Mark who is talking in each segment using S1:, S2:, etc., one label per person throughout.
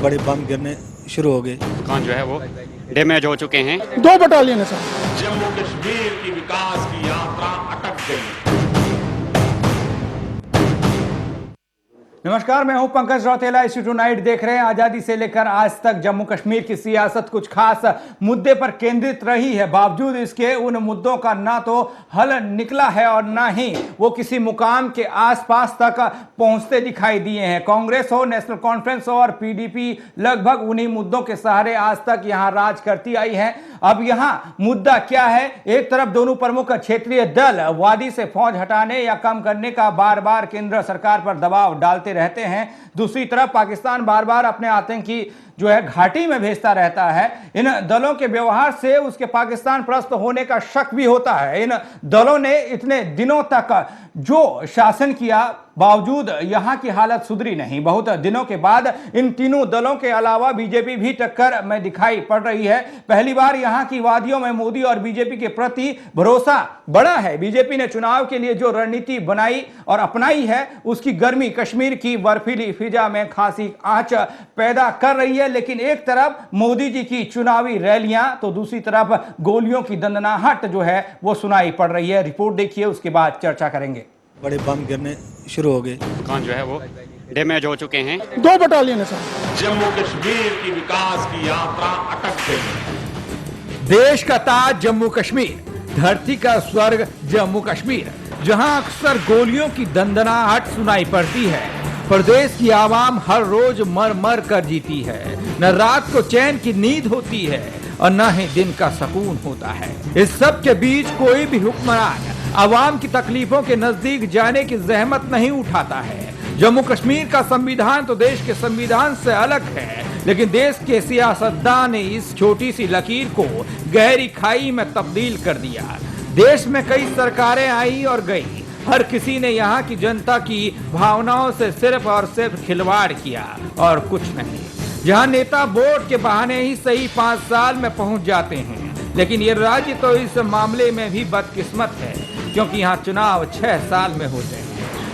S1: बड़े बम गिरने शुरू हो गए।
S2: दुकान जो है वो डैमेज हो चुके हैं।
S3: 2 बटालियन है सर।
S4: जम्मू कश्मीर की विकास की यात्रा अटक गई।
S5: नमस्कार, मैं हूं पंकज रौतेला। इश्यू टुनाइट देख रहे हैं। आजादी से लेकर आज तक जम्मू कश्मीर की सियासत कुछ खास मुद्दे पर केंद्रित रही है। बावजूद इसके उन मुद्दों का ना तो हल निकला है और ना ही वो किसी मुकाम के आसपास तक पहुंचते दिखाई दिए हैं। कांग्रेस हो, नेशनल कॉन्फ्रेंस हो और पीडीपी लगभग उन्हीं मुद्दों के सहारे आज तक यहां राज करती आई है। अब यहां मुद्दा क्या है? एक तरफ दोनों प्रमुख क्षेत्रीय दल वादी से फौज हटाने या कम करने का बार बार केंद्र सरकार पर दबाव डालते रहते हैं। दूसरी तरफ पाकिस्तान बार बार अपने आतंकी जो है घाटी में भेजता रहता है। इन दलों के व्यवहार से उसके पाकिस्तान प्रस्त होने का शक भी होता है। इन दलों ने इतने दिनों तक जो शासन किया, बावजूद यहां की हालत सुधरी नहीं। बहुत दिनों के बाद इन तीनों दलों के अलावा बीजेपी भी टक्कर में दिखाई पड़ रही है। पहली बार यहां की वादियों में मोदी और बीजेपी के प्रति भरोसा बढ़ा है। बीजेपी ने चुनाव के लिए जो रणनीति बनाई और अपनाई है, उसकी गर्मी कश्मीर की बर्फीली फिजा में खासी आंच पैदा कर रही है। लेकिन एक तरफ मोदी जी की चुनावी रैलियां तो दूसरी तरफ गोलियों की दंदनाहट जो है वो सुनाई पड़ रही है। रिपोर्ट देखिए, उसके बाद चर्चा करेंगे।
S1: बड़े बम गिरने शुरू हो गए।
S2: दुकान जो है वो डैमेज हो चुके हैं।
S3: 2 बटालियन है सर।
S4: जम्मू कश्मीर की विकास की यात्रा अटक गई।
S5: देश का ताज जम्मू कश्मीर, धरती का स्वर्ग जम्मू कश्मीर, जहां अक्सर गोलियों की दंदनाहट सुनाई पड़ती है। प्रदेश की आवाम हर रोज मर मर कर जीती है। न रात को चैन की नींद होती है और न ही दिन का सुकून होता है। इस सब के बीच कोई भी हुक्मरान आवाम की तकलीफों के नजदीक जाने की जहमत नहीं उठाता है। जम्मू कश्मीर का संविधान तो देश के संविधान से अलग है, लेकिन देश के सियासतदान ने इस छोटी सी लकीर को गहरी खाई में तब्दील कर दिया। देश में कई सरकारें आई और गई, हर किसी ने यहाँ की जनता की भावनाओं से सिर्फ और सिर्फ खिलवाड़ किया और कुछ नहीं। जहाँ नेता वोट के बहाने ही सही 5 साल में पहुंच जाते हैं, लेकिन ये राज्य तो इस मामले में भी बदकिस्मत है, क्योंकि यहाँ चुनाव 6 साल में होते हैं।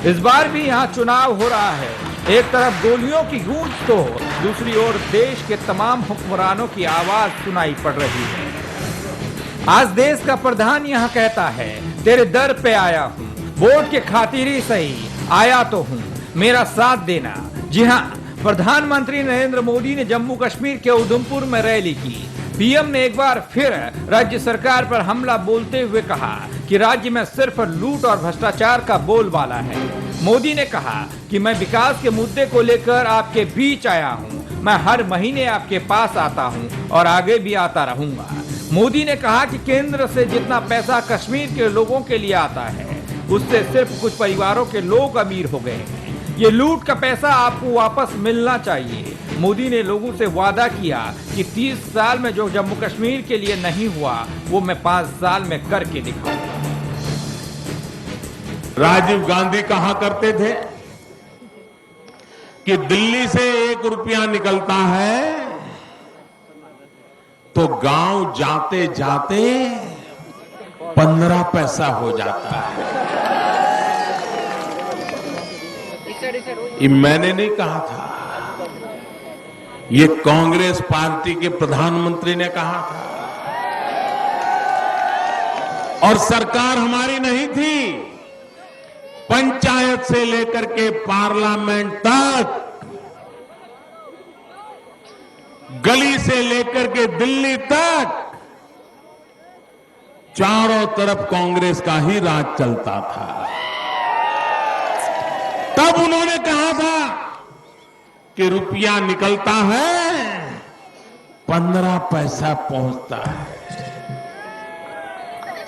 S5: इस बार भी यहाँ चुनाव हो रहा है। एक तरफ गोलियों की गूंज तो दूसरी ओर देश के तमाम हुक्मरानों की आवाज सुनाई पड़ रही है। आज देश का प्रधान यहाँ कहता है, तेरे दर पे आया हूँ, वोट के खातिर ही सही आया तो हूँ, मेरा साथ देना। जी हाँ, प्रधानमंत्री नरेंद्र मोदी ने जम्मू कश्मीर के उधमपुर में रैली की। पीएम ने एक बार फिर राज्य सरकार पर हमला बोलते हुए कहा कि राज्य में सिर्फ लूट और भ्रष्टाचार का बोलबाला है। मोदी ने कहा कि मैं विकास के मुद्दे को लेकर आपके बीच आया हूं, मैं हर महीने आपके पास आता हूं और आगे भी आता रहूंगा। मोदी ने कहा कि केंद्र से जितना पैसा कश्मीर के लोगों के लिए आता है, उससे सिर्फ कुछ परिवारों के लोग अमीर हो गए हैं। ये लूट का पैसा आपको वापस मिलना चाहिए। मोदी ने लोगों से वादा किया कि 30 साल में जो जम्मू कश्मीर के लिए नहीं हुआ, वो मैं 5 साल में करके दिखाऊंगा।
S4: राजीव गांधी कहा करते थे कि दिल्ली से 1 रुपया निकलता है तो गांव जाते जाते 15 पैसा हो जाता है। ये मैंने नहीं कहा था, ये कांग्रेस पार्टी के प्रधानमंत्री ने कहा था। और सरकार हमारी नहीं थी, पंचायत से लेकर के पार्लियामेंट तक, गली से लेकर के दिल्ली तक, चारों तरफ कांग्रेस का ही राज चलता था। तब उन्होंने कहा था कि रुपया निकलता है 15 पैसा पहुंचता है।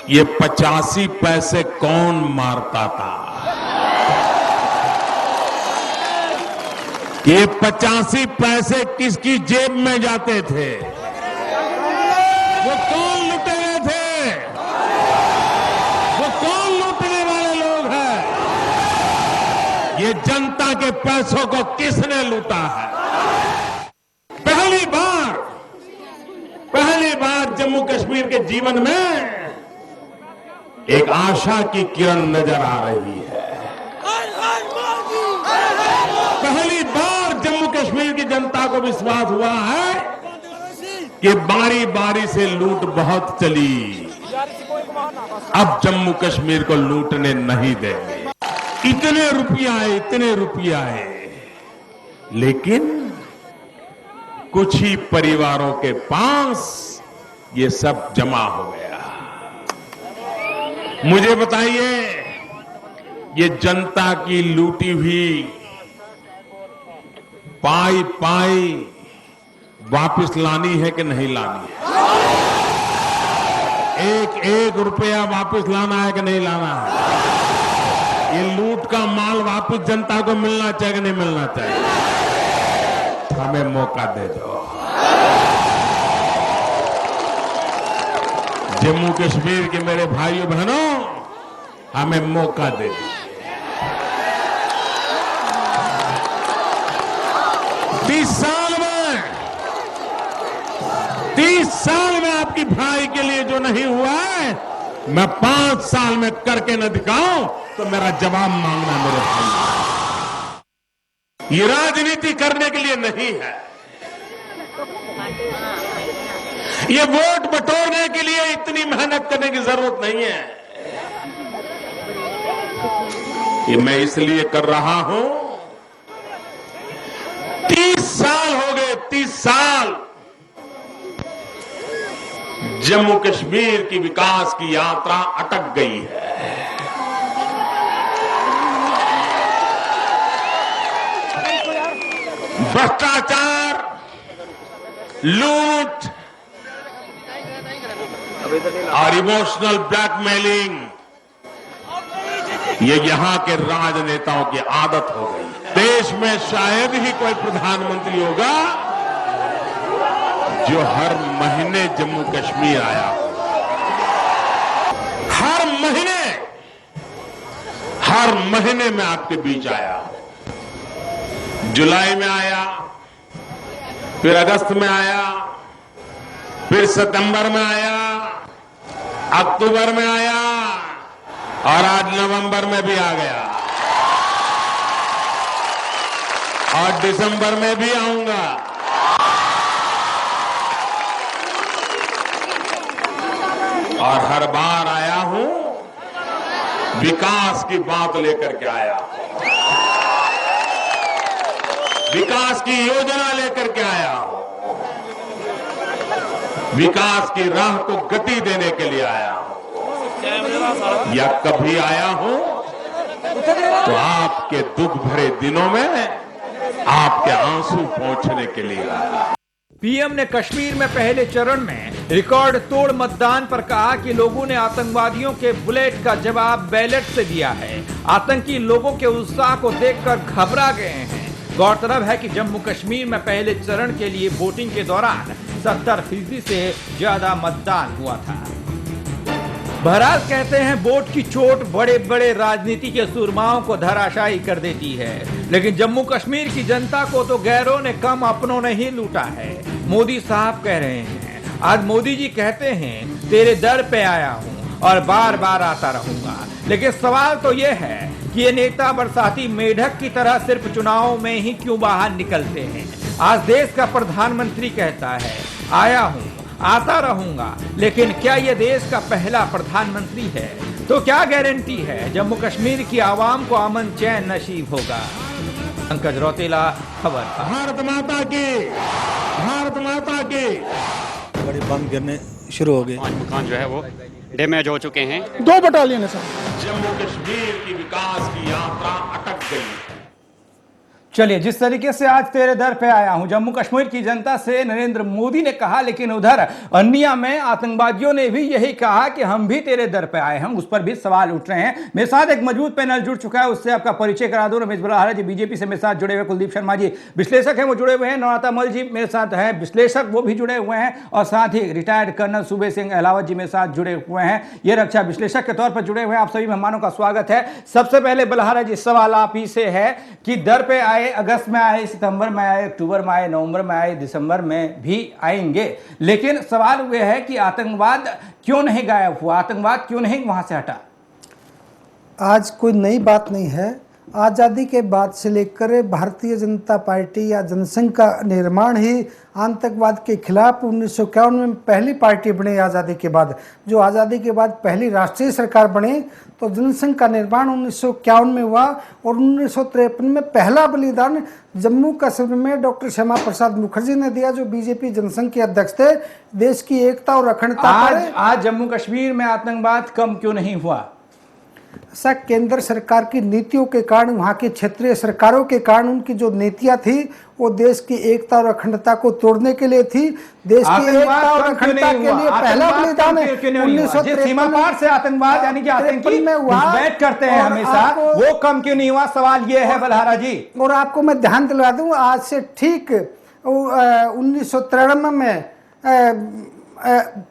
S4: ये 85 पैसे कौन मारता था? ये 85 पैसे किसकी जेब में जाते थे? वो कौन लुटेरे थे? वो कौन लूटने वाले लोग हैं? ये जनता के पैसों को किसने लूटा है? पहली बार जम्मू कश्मीर के जीवन में एक आशा की किरण नजर आ रही है। पहली बार जम्मू कश्मीर की जनता को को विश्वास हुआ है कि बारी बारी से लूट बहुत चली, अब जम्मू कश्मीर को लूटने नहीं देंगे। इतने रुपया है, लेकिन कुछ ही परिवारों के पास ये सब जमा हो गया। मुझे बताइए, ये जनता की लूटी हुई पाई वापस लानी है कि नहीं लानी है? एक रुपया वापस लाना है कि नहीं लाना है? ये लूट का माल वापस जनता को मिलना चाहिए कि नहीं मिलना चाहिए? हमें मौका दे दो। जम्मू कश्मीर के मेरे भाइयों बहनों, हमें मौका दे दो। 30 साल में आपकी भाई के लिए जो नहीं हुआ है, मैं 5 साल में करके न दिखाऊं तो मेरा जवाब मांगना मेरे भाई। ये राजनीति करने के लिए नहीं है, ये वोट बटोरने के लिए इतनी मेहनत करने की जरूरत नहीं है। ये मैं इसलिए कर रहा हूं, 30 साल हो गए, 30 साल जम्मू कश्मीर की विकास की यात्रा अटक गई है। भ्रष्टाचार, लूट और इमोशनल ब्लैकमेलिंग, ये यहां के राजनेताओं की आदत हो गई। देश में शायद ही कोई प्रधानमंत्री होगा जो हर महीने जम्मू कश्मीर आया। हर महीने में आपके बीच आया। जुलाई में आया, फिर अगस्त में आया, फिर सितंबर में आया, अक्टूबर में आया और आज नवंबर में भी आ गया और दिसंबर में भी आऊंगा। और हर बार आया हूं, विकास की बात लेकर के आया, विकास की योजना लेकर के आया, विकास की राह को गति देने के लिए आया, या कभी आया हूं तो आपके दुख भरे दिनों में आपके आंसू पोंछने के लिए आया।
S5: पीएम ने कश्मीर में पहले चरण में रिकॉर्ड तोड़ मतदान पर कहा कि लोगों ने आतंकवादियों के बुलेट का जवाब बैलेट से दिया है। आतंकी लोगों के उत्साह को देखकर घबरा गए हैं। गौरतलब है कि जम्मू कश्मीर में पहले चरण के लिए वोटिंग के दौरान 70% से ज्यादा मतदान हुआ था। बहरहाल कहते हैं वोट की चोट बड़े बड़े राजनीति के सुरमाओं को धराशायी कर देती है, लेकिन जम्मू कश्मीर की जनता को तो गैरों ने कम अपनों ने ही लूटा है। मोदी साहब कह रहे हैं, आज मोदी जी कहते हैं तेरे दर पे आया हूं और बार बार आता रहूंगा। लेकिन सवाल तो ये है कि ये नेता बरसाती मेढक की तरह सिर्फ चुनाव में ही क्यों बाहर निकलते हैं। आज देश का प्रधानमंत्री कहता है आया हूं, आता रहूंगा, लेकिन क्या ये देश का पहला प्रधानमंत्री है? तो क्या गारंटी है जम्मू कश्मीर की आवाम को अमन चैन नसीब होगा? पंकज रौतेला, खबर।
S4: भारत माता की, भारत माता की।
S1: बड़े बम गिरने शुरू हो गए।
S2: 5 मकान जो है वो डैमेज हो चुके हैं।
S3: 2 बटालियन है सर।
S4: जम्मू कश्मीर की विकास की यात्रा अटक गई।
S6: चलिए, जिस तरीके से आज तेरे दर पे आया हूं, जम्मू कश्मीर की जनता से नरेंद्र मोदी ने कहा, लेकिन उधर अन्निया में आतंकवादियों ने भी यही कहा कि हम भी तेरे दर पे आए हैं। उस पर भी सवाल उठ रहे हैं। मेरे साथ एक मजबूत पैनल जुड़ चुका है, उससे आपका परिचय करा दूं। रमेश बलहारा जी बीजेपी से मेरे साथ जुड़े हुए, कुलदीप शर्मा जी विश्लेषक हैं, वो जुड़े हुए हैं, नवनाथ मल जी मेरे साथ हैं विश्लेषक, वो भी जुड़े हुए हैं, और साथ ही रिटायर्ड कर्नल सूबे सिंह अहलावत जी मेरे साथ जुड़े हुए हैं, ये रक्षा विश्लेषक के तौर पर जुड़े हुए हैं। आप सभी मेहमानों का स्वागत है। सबसे पहले बलहारा जी, सवाल आप ही से है कि दर पे आए, अगस्त में आए, सितंबर में आए, अक्टूबर में आए, नवंबर में आए, दिसंबर में भी आएंगे, लेकिन सवाल यह है कि आतंकवाद क्यों नहीं गायब हुआ, आतंकवाद क्यों नहीं वहां से हटा?
S7: आज कोई नई बात नहीं है। आज़ादी के बाद से लेकर भारतीय जनता पार्टी या जनसंघ का निर्माण ही आतंकवाद के खिलाफ 1951 में पहली पार्टी बनी। आज़ादी के बाद जो आज़ादी के बाद पहली राष्ट्रीय सरकार बनी तो जनसंघ का निर्माण 1951 में हुआ और 1953 में पहला बलिदान जम्मू कश्मीर में डॉक्टर श्यामा प्रसाद मुखर्जी ने दिया, जो बीजेपी जनसंघ के अध्यक्ष थे। देश की एकता और अखंडता
S6: आज जम्मू कश्मीर में आतंकवाद कम क्यों नहीं हुआ?
S7: ऐसा केंद्र सरकार की नीतियों के कारण, वहाँ की क्षेत्रीय सरकारों के कारण, उनकी जो नीतियां थी वो देश की एकता और अखंडता को तोड़ने के लिए थी। देश की एकता और अखंडता के लिए पहला बलिदान
S6: 1953 सीमा पार से आतंकवाद यानी कि आतंकी घुसपैठ करते हैं हमेशा, वो कम क्यों नहीं हुआ? सवाल ये है बलहारा जी।
S7: और आपको मैं ध्यान दिला दूं, आज से ठीक 1993 में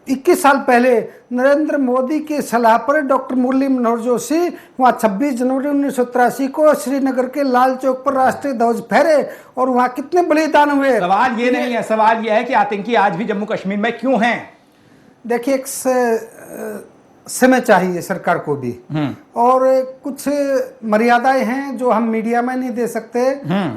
S7: 21 साल पहले नरेंद्र मोदी की सलाह पर डॉक्टर मुरली मनोहर जोशी वहाँ 26 जनवरी 1983 को श्रीनगर के लाल चौक पर राष्ट्रीय ध्वज फहरे और वहाँ कितने बलिदान हुए।
S6: सवाल ये नहीं है, सवाल ये है कि आतंकी आज भी जम्मू कश्मीर में क्यों हैं?
S7: देखिए, एक समय चाहिए सरकार को भी और कुछ मर्यादाएं हैं जो हम मीडिया में नहीं दे सकते।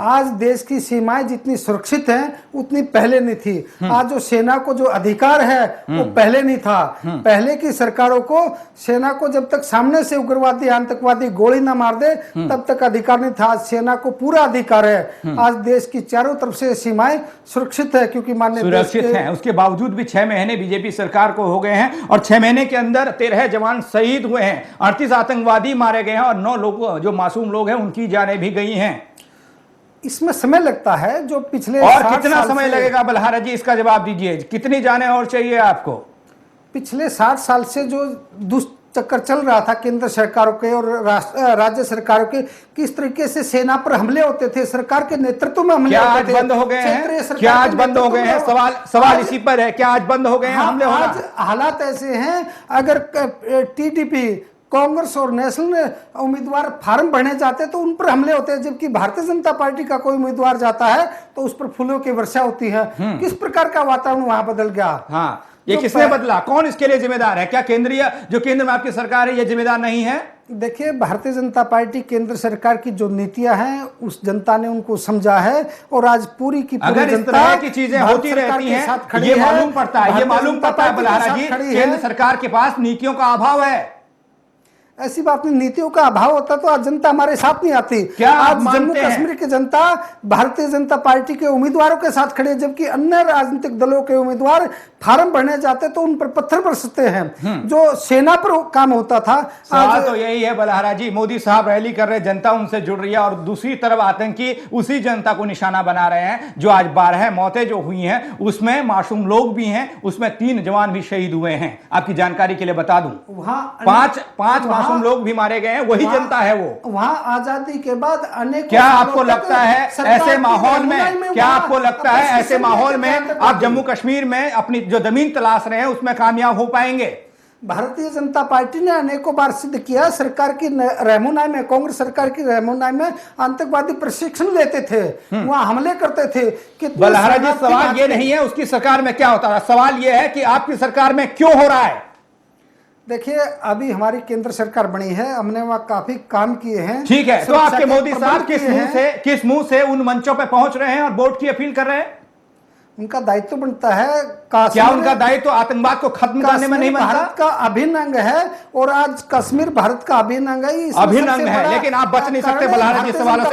S7: आज देश की सीमाएं जितनी सुरक्षित हैं उतनी पहले नहीं थी। आज जो सेना को जो अधिकार है वो पहले नहीं था। पहले की सरकारों को सेना को जब तक सामने से उग्रवादी आतंकवादी गोली ना मार दे तब तक अधिकार नहीं था। आज सेना को पूरा अधिकार है। आज देश की चारों तरफ से सीमाएं सुरक्षित है क्योंकि माननीय
S6: सुरक्षित हैं। उसके बावजूद भी 6 महीने बीजेपी सरकार को हो गए हैं और 6 महीने के अंदर 13 जवान शहीद हुए हैं, 38 आतंकवादी मारे गए हैं और 9 लोग जो मासूम लोग हैं उनकी जानें भी गई हैं।
S7: इसमें समय लगता है जो पिछले
S6: और कितना समय लगेगा बलहारा जी, इसका जवाब दीजिए। कितनी जानें और चाहिए आपको?
S7: पिछले 60 साल से जो दुष्चक्कर चल रहा था केंद्र सरकारों के और राज्य सरकारों के, किस तरीके से सेना पर हमले होते थे, सरकार के नेतृत्व में हमले होते थे।
S6: क्या आज बंद हो गए हैं? क्या आज बंद हो गए हैं? सवाल इसी पर है, क्या आज बंद हो गए हैं हमले होना?
S7: आज हालात ऐसे हैं, अगर टीडीपी, कांग्रेस और नेशनल उम्मीदवार फार्म भरने जाते तो उन पर हमले होते हैं, जबकि भारतीय जनता पार्टी का कोई उम्मीदवार जाता है तो उस पर फूलों की वर्षा होती है। किस प्रकार का वातावरण वहां बदल गया?
S6: हाँ, ये किसने बदला? कौन इसके लिए जिम्मेदार है? क्या केंद्र में आपकी सरकार है ये जिम्मेदार नहीं है?
S7: देखिए, भारतीय जनता पार्टी केंद्र सरकार की जो नीतियां हैं उस जनता ने उनको समझा है और आज पूरी की पूरी
S6: अगर इस तरह की चीजें होती रहती हैं, ये मालूम पड़ता है बलहारा जी, केंद्र सरकार के पास नीतियों का अभाव है।
S7: ऐसी बात नहीं, नीतियों का अभाव होता तो आज जनता हमारे साथ नहीं आती।
S6: क्या
S7: आज जम्मू कश्मीर की जनता भारतीय जनता पार्टी के उम्मीदवारों के साथ खड़े, जबकि अन्य राजनीतिक दलों के उम्मीदवार फार्म भरने जाते तो उन पर पत्थर बरसते हैं। जो सेना पर काम होता था।
S6: आज तो यही है बलहारा जी, मोदी साहब रैली कर रहे, जनता उनसे जुड़ रही है और दूसरी तरफ आतंकी उसी जनता को निशाना बना रहे हैं। जो आज 12 मौतें जो हुई हैं उसमें मासूम लोग भी हैं, उसमें 3 जवान भी शहीद हुए हैं। आपकी जानकारी के लिए बता दूं, वहां 5 मासूम लोग भी मारे गए हैं, वही जनता है वो।
S7: वहां आजादी के बाद अनेक,
S6: क्या आपको लगता है ऐसे माहौल में, क्या आपको लगता है ऐसे माहौल में आप जम्मू कश्मीर में अपनी जो जमीन तलाश रहे हैं उसमें कामयाब हो पाएंगे?
S7: भारतीय जनता पार्टी ने अनेकों बार सिद्ध किया। सरकार की रहनुमाई में, कांग्रेस सरकार की रहनुमाई में आतंकवादी प्रशिक्षण लेते थे, वहां हमले करते थे।
S6: बलहारा जी, सवाल ये नहीं है उसकी सरकार में क्या होता है, सवाल ये है कि आपकी सरकार में क्यों हो रहा है।
S7: देखिए, अभी हमारी केंद्र सरकार बनी है, हमने वहाँ काफी काम किए हैं।
S6: ठीक है, तो आपके मोदी साहब किस मुंह से उन मंचों पे पहुंच रहे हैं और वोट की अपील कर रहे हैं?
S7: उनका दायित्व बनता है।
S6: क्या उनका दायित्व आतंकवाद को खत्म करने में नहीं बनता?
S7: भारत का अभिन्न अंग है और आज कश्मीर भारत का अभिन्न अंग है।
S6: अभिन्न अंग है, लेकिन आप बच नहीं सकते बलहारा जी सवालों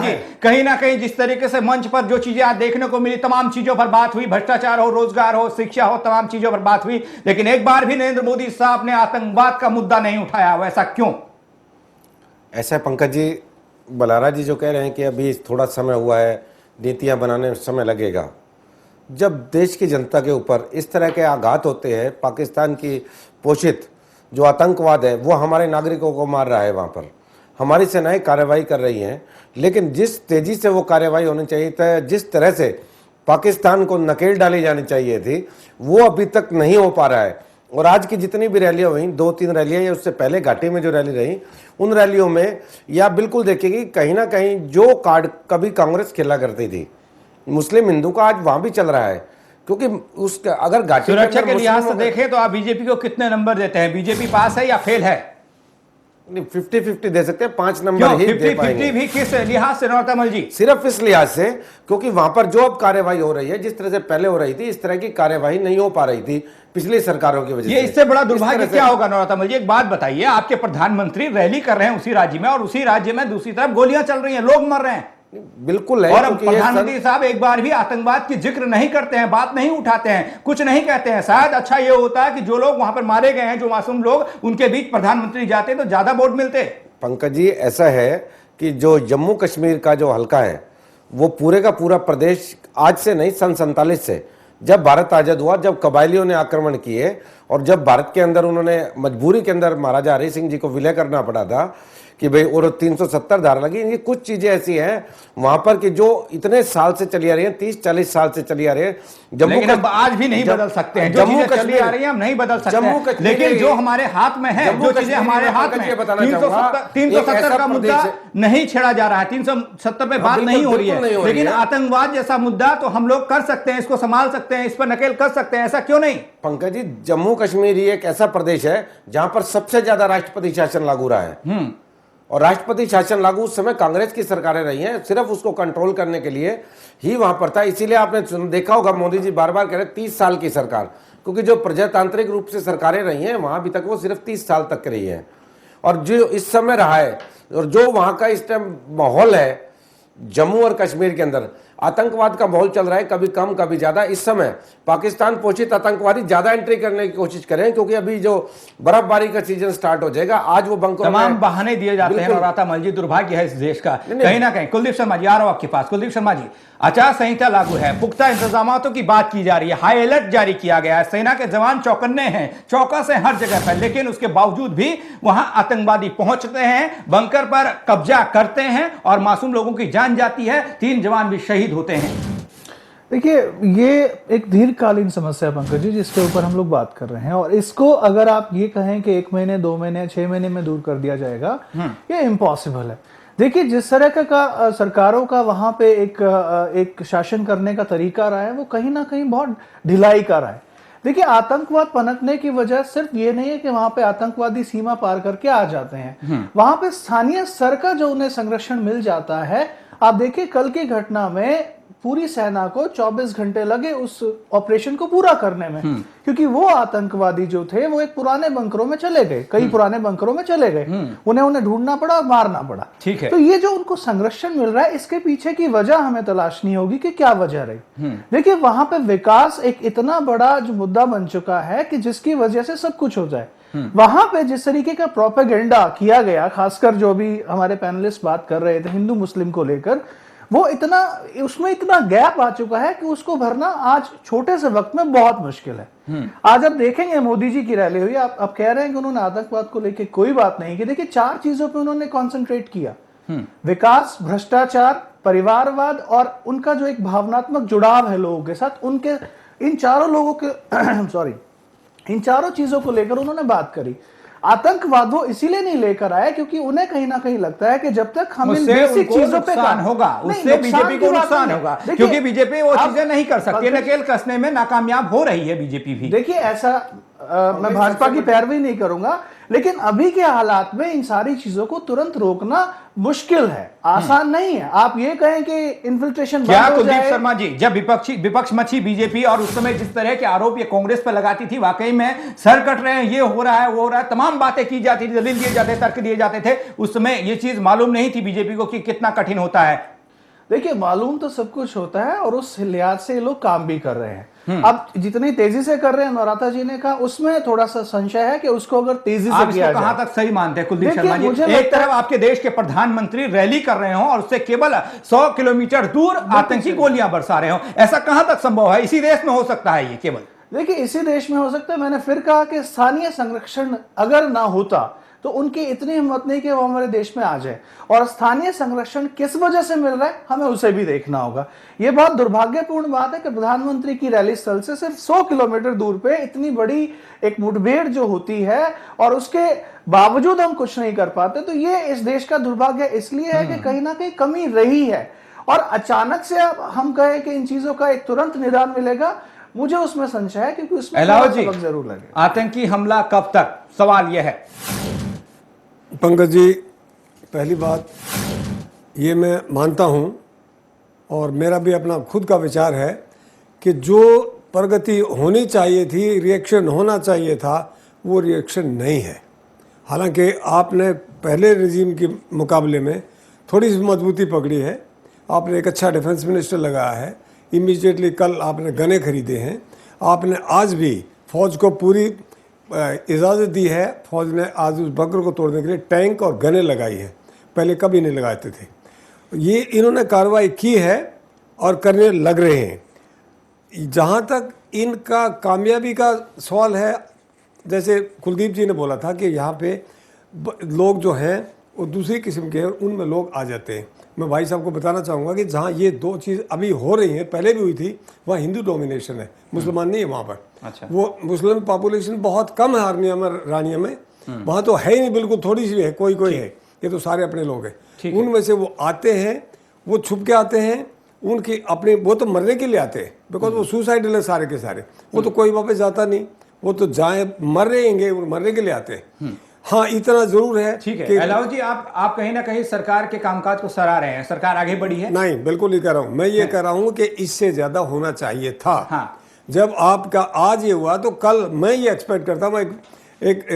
S6: से। कहीं ना कहीं जिस तरीके से मंच पर जो चीजें आज देखने को मिली, तमाम चीजों पर बात हुई, भ्रष्टाचार हो, रोजगार हो, शिक्षा हो, तमाम चीजों पर बात हुई, लेकिन एक बार भी नरेंद्र मोदी साहब ने आतंकवाद का मुद्दा नहीं उठाया। वैसा क्यों?
S8: ऐसा पंकज जी, बलहारा जी जो कह रहे हैं कि अभी थोड़ा समय हुआ है, नीतियां बनाने में समय लगेगा। जब देश की जनता के ऊपर इस तरह के आघात होते हैं, पाकिस्तान की पोषित जो आतंकवाद है वो हमारे नागरिकों को मार रहा है, वहाँ पर हमारी सेनाएं कार्रवाई कर रही हैं, लेकिन जिस तेज़ी से वो कार्रवाई होनी चाहिए था, जिस तरह से पाकिस्तान को नकेल डाली जानी चाहिए थी, वो अभी तक नहीं हो पा रहा है। और आज की जितनी भी रैलियाँ हुई, 2-3 रैलियाँ या उससे पहले घाटी में जो रैली रही, उन रैलियों में या बिल्कुल देखिए कहीं ना कहीं जो कार्ड कभी कांग्रेस खेला करती थी, मुस्लिम हिंदू का आज वहां भी चल रहा है। क्योंकि उसका अगर घाटी
S6: सुरक्षा के लिहाज से देखें तो आप बीजेपी को कितने नंबर देते हैं? बीजेपी पास है या फेल है?
S8: नहीं 50-50 दे सकते हैं, 5 नंबर
S6: क्यों
S8: ही दे
S6: 50-50
S8: पाएंगे।
S6: भी किस लिहाज से नरोत्तम जी?
S8: सिर्फ इस लिहाज से क्योंकि वहां पर जो अब कार्यवाही हो रही है, जिस तरह से पहले हो रही थी, इस तरह की कार्यवाही नहीं हो पा रही थी पिछली सरकारों की वजह से।
S6: ये इससे बड़ा
S8: इस
S6: दुर्भाग्य
S8: तरह से-
S6: क्या होगा नरोत्तम जी? एक बात बताइए, आपके प्रधानमंत्री रैली कर रहे हैं उसी राज्य में, और उसी राज्य में दूसरी तरफ गोलियां चल रही हैं, लोग मर रहे हैं,
S8: बिल्कुल है।
S6: और अब
S8: क्योंकि ये
S6: प्रधानमंत्री साहब एक बार भी आतंकवाद की जिक्र नहीं करते हैं, बात नहीं उठाते हैं, कुछ नहीं कहते हैं। शायद अच्छा ये होता है कि जो लोग वहां पर मारे गए हैं, जो मासूम लोग, उनके बीच प्रधानमंत्री जाते तो ज्यादा वोट मिलते।
S8: पंकज जी, ऐसा है कि जो जम्मू कश्मीर का जो हल्का है, वो पूरे का पूरा प्रदेश आज से नहीं, सन 47 से, जब भारत आजाद हुआ, जब कबायलियों ने आक्रमण किए और जब भारत के अंदर उन्होंने मजबूरी के अंदर महाराजा हरि सिंह जी को विलय करना पड़ा था कि भाई, और 370 धारा लगी। ये कुछ चीजें ऐसी हैं वहां पर कि जो इतने साल से चली आ रही हैं, 30-40 साल से चली आ रही है।
S6: लेकिन अब आज भी नहीं बदल सकते हैं, जो चीजें चली आ रही हैं हम नहीं बदल सकते हैं, लेकिन जो हमारे हाथ में है, जो चीजें हमारे हाथ में, 370 का मुद्दा नहीं छेड़ा जा रहा है, 370 पे बात नहीं हो रही है, लेकिन आतंकवाद जैसा मुद्दा तो हम लोग कर सकते हैं, इसको संभाल सकते हैं, इस पर नकेल कर सकते हैं, ऐसा क्यों नहीं?
S8: पंकज जी, जम्मू कश्मीर ही एक ऐसा प्रदेश है जहां पर सबसे ज्यादा राष्ट्रपति शासन लागू रहा है, और राष्ट्रपति शासन लागू उस समय कांग्रेस की सरकारें रही हैं, सिर्फ उसको कंट्रोल करने के लिए ही वहां पर था। इसीलिए आपने देखा होगा मोदी जी बार बार कह रहे 30 साल की सरकार, क्योंकि जो प्रजातांत्रिक रूप से सरकारें रही हैं वहां अभी तक वो सिर्फ 30 साल तक रही है। और जो इस समय रहा है और जो वहां का इस टाइम माहौल है जम्मू और कश्मीर के अंदर, आतंकवाद का माहौल चल रहा है, कभी कम कभी ज्यादा। इस समय पाकिस्तान पोषित आतंकवादी ज्यादा एंट्री करने की कोशिश करें, क्योंकि अभी जो बर्फबारी का सीजन स्टार्ट हो जाएगा, आज वो बंकरों में
S6: तमाम बहाने दिए जाते हैं नरोत्तम जी, दुर्भाग्य है इस देश का। कहीं ना कहीं कुलदीप शर्मा जी आ रहा हूं आपके पास। कुलदीप शर्मा जी, आचार संहिता लागू है, पुख्ता इंतजामातों की बात की जा रही है, हाई अलर्ट जारी किया गया है, सेना के जवान चौकन्ने हैं, चौकस हैं हर जगह पर, लेकिन उसके बावजूद भी वहां आतंकवादी पहुंचते हैं, बंकर पर कब्जा करते हैं और मासूम लोगों की जान जाती है, 3 जवान भी शहीद होते हैं।
S3: देखिए, ये एक दीर्घकालीन समस्या है पंकज जी, जिसके ऊपर हम लोग बात कर रहे हैं, और इसको अगर आप ये कहें कि 1 महीने 2 महीने 6 महीने में दूर कर दिया जाएगा, ये इम्पॉसिबल है। देखिए, जिस तरह का सरकारों का वहां पे एक शासन करने का तरीका रहा है, वो कहीं ना कहीं बहुत ढिलाई का रहा है। देखिए, आतंकवाद पनपने की वजह सिर्फ ये नहीं है कि वहां पे आतंकवादी सीमा पार करके आ जाते हैं, वहां पे स्थानीय स्तर का जो उन्हें संरक्षण मिल जाता है। आप देखिए, कल की घटना में पूरी सेना को 24 घंटे लगे उस ऑपरेशन को पूरा करने में, क्योंकि वो आतंकवादी जो थे वो एक पुराने बंकरों में चले गए, कई पुराने बंकरों में चले गए, उन्हें ढूंढना पड़ा और मारना पड़ा।
S6: ठीक है,
S3: तो ये जो उनको संरक्षण मिल रहा है, इसके पीछे की वजह हमें तलाशनी होगी कि क्या वजह रही। देखिए, वहां पे विकास एक इतना बड़ा जो मुद्दा बन चुका है कि जिसकी वजह से सब कुछ हो जाए। वहां पे जिस तरीके का प्रोपेगेंडा किया गया, खासकर जो भी हमारे पैनलिस्ट बात कर रहे थे हिंदू मुस्लिम को लेकर, वो उसमें इतना गैप आ चुका है कि उसको भरना आज छोटे से वक्त में बहुत मुश्किल है। आज आप देखेंगे, मोदी जी की रैली हुई, आप कह रहे हैं कि उन्होंने आतंकवाद को लेकर कोई बात नहीं की। देखिए, 4 चीजों पे उन्होंने कॉन्सेंट्रेट किया, विकास, भ्रष्टाचार, परिवारवाद और उनका जो एक भावनात्मक जुड़ाव है लोगों के साथ, उनके इन चारों लोगों के इन चारों चीजों को लेकर उन्होंने बात करी। आतंकवाद वो इसीलिए नहीं लेकर आए क्योंकि उन्हें कहीं ना कहीं लगता है कि जब तक हम इन बेसिक चीजों पे
S6: नुकसान होगा, उससे बीजेपी को नुकसान होगा, क्योंकि बीजेपी वो चीजें नहीं कर सकती, नकेल कसने में नाकामयाब हो रही है बीजेपी भी।
S3: देखिए, ऐसा मैं भाजपा की पैरवी नहीं करूंगा, लेकिन अभी के हालात में इन सारी चीजों को तुरंत रोकना मुश्किल है, आसान नहीं है। आप ये कहें कि इन्फिल्ट्रेशन
S6: क्या कुलदीप शर्मा जी, जब विपक्ष मची बीजेपी और उस समय जिस तरह के आरोप ये कांग्रेस पर लगाती थी, वाकई में सर कट रहे हैं, ये हो रहा है वो हो रहा है, तमाम बातें की जाती थी, दलील दिए जाते, तर्क दिए जाते थे, उस समय ये चीज मालूम नहीं थी बीजेपी को कि कितना कठिन होता है।
S3: देखिए, मालूम तो सब कुछ होता है और उस लिहाज से लोग काम भी कर रहे हैं। अब जितनी तेजी से कर रहे हैं, नौराता जी ने कहा, उसमें थोड़ा सा संशय है कि उसको अगर तेजी से किया जाए।
S6: कहां तक सही मानते हैं कुलदीप शर्मा जी? एक तरफ आपके देश के प्रधानमंत्री रैली कर रहे हो और उससे केवल 100 किलोमीटर दूर आतंकी गोलियां बरसा रहे हो, ऐसा कहां तक संभव है? इसी देश में हो सकता है ये केवल?
S3: देखिए, इसी देश में हो सकता है। मैंने फिर कहा कि स्थानीय संरक्षण अगर ना होता तो उनकी इतनी हिम्मत नहीं कि वो हमारे देश में आ जाए, और स्थानीय संरक्षण किस वजह से मिल रहा है हमें उसे भी देखना होगा। यह बहुत दुर्भाग्यपूर्ण बात है कि प्रधानमंत्री की रैली स्थल से सिर्फ 100 किलोमीटर दूर पे इतनी बड़ी एक मुठभेड़ जो होती है और उसके बावजूद हम कुछ नहीं कर पाते। तो ये इस देश का दुर्भाग्य इसलिए है कि कहीं ना कहीं कमी रही है, और अचानक से अब हम कहें कि इन चीजों का एक तुरंत निदान मिलेगा, मुझे उसमें संशय है, क्योंकि उसमें
S6: सबक
S3: जरूर लगे।
S6: आतंकी हमला कब तक, सवाल यह है।
S9: पंकज जी, पहली बात ये मैं मानता हूँ और मेरा भी अपना खुद का विचार है कि जो प्रगति होनी चाहिए थी, रिएक्शन होना चाहिए था, वो रिएक्शन नहीं है। हालांकि आपने पहले रिजीम के मुकाबले में थोड़ी सी मजबूती पकड़ी है, आपने एक अच्छा डिफेंस मिनिस्टर लगाया है, इमीडिएटली कल आपने गने खरीदे हैं, आपने आज भी फौज को पूरी इजाज़त दी है, फौज ने आज उस बंकर को तोड़ने के लिए टैंक और गने लगाई है, पहले कभी नहीं लगाते थे। ये इन्होंने कार्रवाई की है और करने लग रहे हैं। जहाँ तक इनका कामयाबी का सवाल है, जैसे कुलदीप जी ने बोला था कि यहाँ पे लोग जो हैं वो दूसरी किस्म के हैं, उनमें लोग आ जाते हैं। मैं भाई साहब को बताना चाहूँगा कि जहाँ ये दो चीज़ अभी हो रही हैं, पहले भी हुई थी, वहाँ हिंदू डोमिनेशन है, मुसलमान नहीं है वहाँ पर।
S6: अच्छा।
S9: वो मुस्लिम पॉपुलेशन बहुत कम है हारनिया में, रानिया में, वहाँ तो है ही नहीं, बिल्कुल थोड़ी सी है, कोई कोई है, ये तो सारे अपने लोग हैं। उनमें से वो आते हैं, वो छुप के आते हैं, उनकी अपनी, वो तो मरने के लिए आते हैं, बिकॉज वो सुसाइडल है सारे के सारे, वो तो कोई वापस जाता नहीं, वो तो जाए मर रहेंगे, वो मरने के लिए आते हैं। हाँ, इतना जरूर है।
S6: ठीक है अलाउ जी, आप कहीं ना कहीं सरकार के कामकाज को सराह रहे हैं, सरकार आगे बढ़ी है?
S9: नहीं, बिल्कुल नहीं कह रहा हूँ मैं, ये कह रहा हूँ कि इससे ज्यादा होना चाहिए था।
S6: हाँ।
S9: जब आपका आज ये हुआ तो कल मैं ये एक्सपेक्ट करता हूँ एक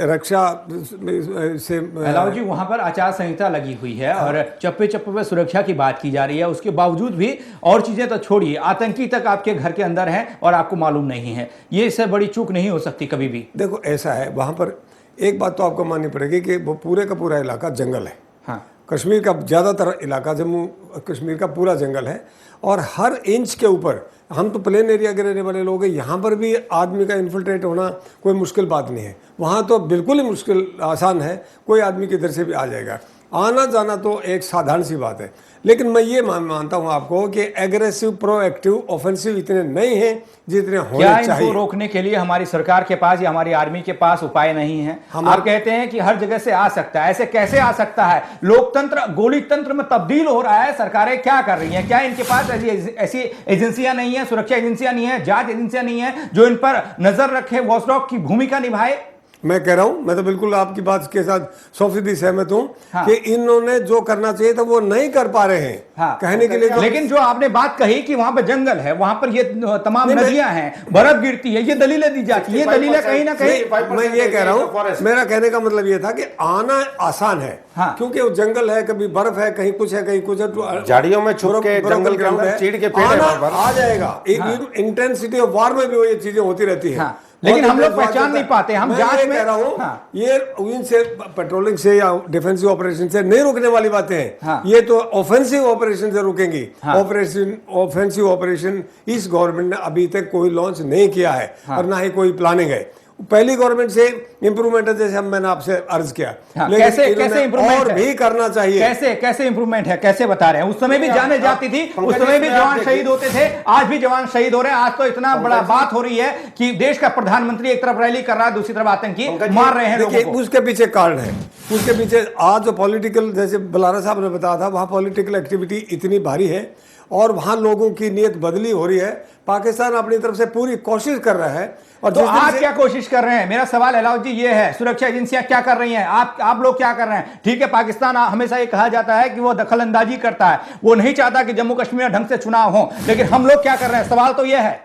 S9: रक्षा से।
S6: अलाउ जी, वहां पर आचार संहिता लगी हुई है और चप्पे चप्पे पे सुरक्षा की बात की जा रही है, उसके बावजूद भी और चीजें तो छोड़िए, आतंकी तक आपके घर के अंदर हैं और आपको मालूम नहीं है। ये इससे बड़ी चूक नहीं हो सकती कभी भी।
S9: देखो ऐसा है, वहां पर एक बात तो आपको माननी पड़ेगी कि वो पूरे का पूरा इलाका जंगल है।
S6: हाँ।
S9: कश्मीर का ज़्यादातर इलाका, जम्मू कश्मीर का पूरा जंगल है और हर इंच के ऊपर, हम तो प्लेन एरिया के रहने वाले लोग हैं, यहाँ पर भी आदमी का इन्फिल्ट्रेट होना कोई मुश्किल बात नहीं है। वहाँ तो बिल्कुल ही मुश्किल, आसान है, कोई आदमी किधर से भी आ जाएगा। आना जाना तो एक साधारण सी बात है, लेकिन मैं ये मानता हूँ आपको कि एग्रेसिव, प्रोएक्टिव, ऑफेंसिव इतने नहीं हैं जितने होने चाहिए।
S6: क्या इनको रोकने के लिए हमारी सरकार के पास या हमारी आर्मी के पास उपाय नहीं है? आप कहते हैं कि हर जगह से आ सकता है, ऐसे कैसे आ सकता है? लोकतंत्र गोली तंत्र में तब्दील हो रहा है, सरकारें क्या कर रही हैं? क्या इनके पास ऐसी एजेंसियां नहीं है, सुरक्षा एजेंसियां नहीं है, जांच एजेंसियां नहीं है जो इन पर नजर रखे, वॉचडॉग की भूमिका निभाए?
S9: मैं कह रहा हूं, मैं तो बिल्कुल आपकी बात के साथ 100% सहमत हूं। हाँ। कि इन्होंने जो करना चाहिए था वो नहीं कर पा रहे हैं। हाँ। कहने के लिए
S6: लेकिन जो आपने बात कही कि वहां पर जंगल है, वहां पर ये तमाम नदियां हैं, बर्फ गिरती है, ये दलीलें दी जाती है, ये दलीलें कहीं ना कहीं।
S9: मैं ये कह रहा हूँ, मेरा कहने का मतलब ये था कि आना आसान है। हाँ। क्योंकि वो जंगल है, कभी बर्फ है, कहीं कुछ है, कहीं कुछ है,
S8: झाड़ियों में छुप के जंगल के अंदर चीड़ के पेड़
S9: आ जाएगा। इंटेंसिटी ऑफ वार में भी वो ये चीजें होती रहती है।
S6: लेकिन हम लोग पहचान नहीं पाते। हम जांच में
S9: कह रहा हूँ। हाँ। ये इनसे पेट्रोलिंग से या डिफेंसिव ऑपरेशन से नहीं रुकने वाली बातें हैं। हाँ। ये तो ऑफेंसिव ऑपरेशन से रुकेंगी। हाँ। ऑफेंसिव ऑपरेशन इस गवर्नमेंट ने अभी तक कोई लॉन्च नहीं किया है। हाँ। और ना ही कोई प्लानिंग है। पहली गवर्नमेंट से इंप्रूवमेंट है, जैसे मैंने आपसे अर्ज किया।
S6: हाँ, कैसे इंप्रूवमेंट
S9: और भी करना चाहिए।
S6: कैसे इंप्रूवमेंट है, कैसे बता रहे हैं? उस समय भी जाने जाती थी, उस समय भी जवान शहीद होते थे, आज भी जवान शहीद हो रहे हैं। आज तो इतना बड़ा बात हो रही है कि देश का प्रधानमंत्री एक तरफ रैली कर रहा है, दूसरी तरफ आतंकी मार रहे हैं लोगों को।
S9: उसके पीछे कारण है, उसके पीछे आज जो पॉलिटिकल, जैसे बलारा साहब ने बताया था, वहां पॉलिटिकल एक्टिविटी इतनी भारी है और वहां लोगों की नीयत बदली हो रही है। पाकिस्तान अपनी तरफ से पूरी कोशिश कर रहा है। और
S6: तो आप क्या कोशिश कर रहे हैं? मेरा सवाल अलाउ जी ये है, सुरक्षा एजेंसियां क्या कर रही हैं? आप लोग क्या कर रहे हैं? ठीक है, पाकिस्तान हमेशा ये कहा जाता है कि वो दखल अंदाजी करता है, वो नहीं चाहता कि जम्मू कश्मीर में ढंग से चुनाव हो, लेकिन हम लोग क्या कर रहे हैं? सवाल तो ये है।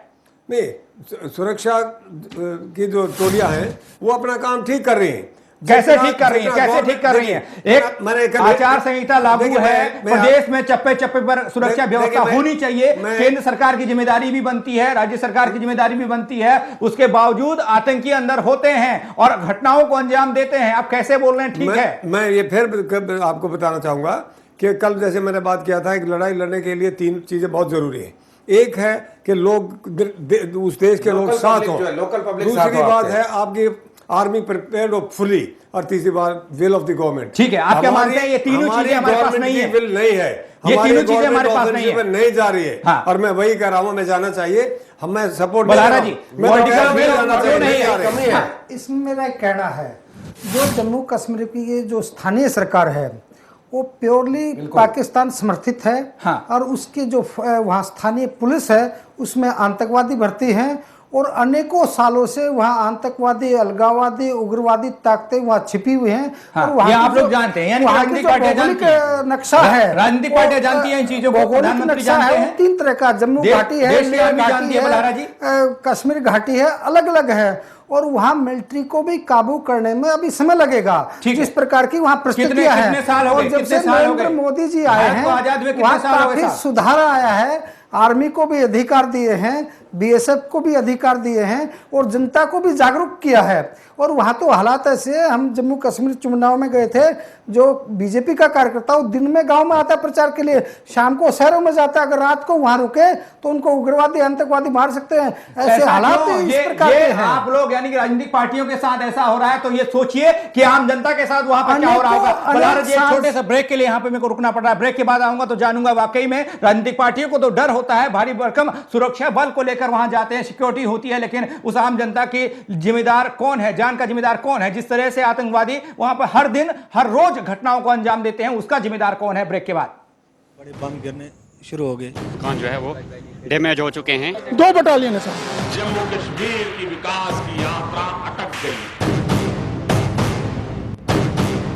S9: नहीं, सुरक्षा की जो टोलियां हैं वो अपना काम ठीक कर रही हैं।
S6: कैसे ठीक कर रही है? कैसे ठीक कर रही है? एक आचार संहिता लागू है, प्रदेश में चप्पे चप्पे पर सुरक्षा व्यवस्था होनी चाहिए। केंद्र सरकार की जिम्मेदारी भी बनती है, राज्य सरकार की जिम्मेदारी भी बनती है। उसके बावजूद आतंकी अंदर होते हैं और घटनाओं को अंजाम देते हैं। आप कैसे बोल रहे हैं? ठीक है,
S9: मैं ये फिर आपको बताना चाहूंगा कि कल जैसे मैंने बात किया था, एक लड़ाई लड़ने के लिए 3 चीजें बहुत जरूरी है। एक है कि लोग उस देश के लोग साथ हों, दूसरी बात है आपकी आर्मी प्रिपेयर्ड हो फुली, और तीसरी बात विल ऑफ द गवर्नमेंट।
S6: ठीक है, आप क्या मानते हैं? ये तीनों चीजें हमारे पास नहीं है।
S9: विल नहीं है,
S6: ये तीनों चीजें हमारे पास नहीं है,
S9: नहीं जा रही है। हाँ। और मैं वही कह रहा हूं, मैं जाना चाहिए, हमें सपोर्ट
S6: बलारा जी, नहीं है।
S7: इसमें मेरा एक कहना है, जो जम्मू कश्मीर की ये जो स्थानीय सरकार है वो प्योरली पाकिस्तान समर्थित है। हाँ। और उसकी जो वहाँ स्थानीय पुलिस है उसमें आतंकवादी भर्ती हैं, और अनेकों सालों से वहाँ आतंकवादी, अलगाववादी, उग्रवादी ताकतें वहाँ छिपी हुई हैं।
S6: हाँ,
S7: और वहाँ
S6: ये
S7: की
S6: आप लोग
S7: जो-
S6: जानते हैं, यानी कि
S7: वहाँ की
S6: राजनीतिक
S7: जो
S6: पार्टियां
S7: भौगोलिक
S6: जानती हैं।
S7: नक्शा है,
S6: राजनीतिक
S7: वो,
S6: पार्टियां जानती हैं इन चीजों को,
S7: भौगोलिक
S6: प्रधानमंत्री
S7: नक्शा
S6: जानते
S7: है, वो
S6: हैं।
S7: 3 तरह का, जम्मू घाटी है,
S6: देश की
S7: लेह
S6: आर्मी
S7: घाटी
S6: जानती है, बलहारा जी।
S7: कश्मीर घाटी है, अलग अलग है। और वहाँ मिलिट्री को भी काबू करने में अभी समय लगेगा।
S6: ठीक है।
S7: जिस प्रकार की वहाँ परिस्थितियां हैं,
S6: कितने साल हो
S7: और
S6: गए?
S7: जब
S6: कितने
S7: से
S6: साल हो
S7: नरेंद्र
S6: गए?
S7: मोदी जी आए
S6: भारत को
S7: हैं,
S6: आजाद हुए कितने
S7: वहाँ
S6: साल हो गए
S7: काफी
S6: साहब?
S7: सुधार आया है। आर्मी को भी अधिकार दिए हैं, बीएसएफ को भी अधिकार दिए हैं, और जनता को भी जागरूक किया है। और वहाँ तो हालात ऐसे, हम जम्मू कश्मीर चुनाव में गए थे, जो बीजेपी का कार्यकर्ता दिन में गांव में आता है प्रचार के लिए, शाम को शहरों में जाता है। अगर रात को वहां रुके तो उनको उग्रवादी, आतंकवादी मार सकते हैं। ऐसे
S6: ऐसा
S7: हालात
S6: क्यों?
S7: इस
S6: ये
S7: प्रकार के हैं।
S6: आप लोग यानी कि राजनीतिक पार्टियों के साथ ऐसा हो रहा है, तो ये सोचिए कि आम जनता के साथ वहां पर क्या हो रहा होगा। बलहारा जी, एक छोटे से ब्रेक के लिए यहाँ पे मेरे को रुकना पड़ रहा है। ब्रेक के बाद आऊंगा तो जानूंगा वाकई में राजनीतिक पार्टियों को तो डर होता है, भारी भरकम सुरक्षा बल को लेकर वहां जाते हैं, सिक्योरिटी होती है, लेकिन उस आम जनता की जिम्मेदार कौन है, जान का जिम्मेदार कौन है? जिस तरह से आतंकवादी वहां पर हर दिन हर रोज घटनाओं को अंजाम देते हैं, उसका जिम्मेदार कौन है? ब्रेक के बाद
S1: बड़े बम गिरने शुरू हो गए।
S2: दुकान जो है वो डैमेज हो चुके हैं।
S3: 2 बटालियन है सर।
S4: जम्मू कश्मीर की विकास की यात्रा अटक गई है।